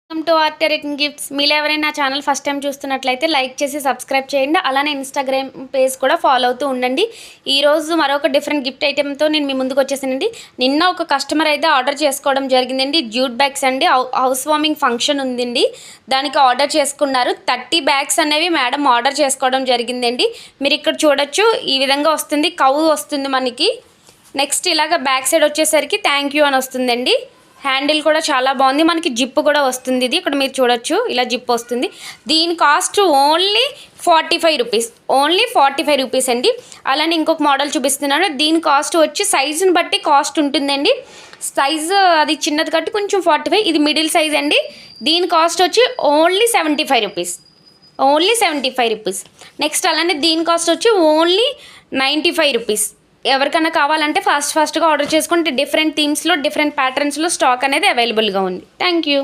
Welcome to art return gifts. మీరు ఎవరైనా నా ఛానల్ ఫస్ట్ టైం చూస్తున్నట్లయితే లైక్ చేసి సబ్స్క్రైబ్ చేయండి. అలానే ఇన్స్టాగ్రామ్ పేజ్ కూడా ఫాలో అవుతూ ఉండండి. ఈరోజు మరొక డిఫరెంట్ గిఫ్ట్ ఐటెంతో నేను మీ ముందుకు వచ్చేసానండి. నిన్న ఒక కస్టమర్ అయితే ఆర్డర్ చేసుకోవడం జరిగిందండి. జ్యూట్ బ్యాగ్స్ అండి. హౌస్ వార్మింగ్ ఫంక్షన్ ఉందండి, దానికి ఆర్డర్ చేసుకున్నారు. 30 బ్యాగ్స్ అనేవి మేడం ఆర్డర్ చేసుకోవడం జరిగిందండి. మీరు ఇక్కడ చూడొచ్చు, ఈ విధంగా వస్తుంది. కవ్ వస్తుంది మనకి. నెక్స్ట్ ఇలాగ బ్యాక్ సైడ్ వచ్చేసరికి థ్యాంక్ యూ అని వస్తుందండి. హ్యాండిల్ కూడా చాలా బాగుంది. మనకి జిప్ కూడా వస్తుంది. ఇది ఇక్కడ మీరు చూడొచ్చు, ఇలా జిప్ వస్తుంది. దీని cost only 45 rupees, only 45 rupees అండి. అలానే ఇంకొక మోడల్ చూపిస్తున్నాను. దీని కాస్ట్ వచ్చి సైజుని బట్టి కాస్ట్ ఉంటుందండి. సైజు అది చిన్నది కట్టి కొంచెం 45, ఇది మిడిల్ సైజ్ అండి. దీని కాస్ట్ వచ్చి only 75 rupees, only 75 rupees. Next అలానే దీని కాస్ట్ వచ్చి ఓన్లీ 95 రూపీస్. ఎవరికైనా కావాలంటే ఫాస్ట్గా ఆర్డర్ చేసుకుంటే డిఫరెంట్ థీమ్స్లో డిఫరెంట్ ప్యాటర్న్స్లో స్టాక్ అనేది అవైలబుల్గా ఉంది. Thank you.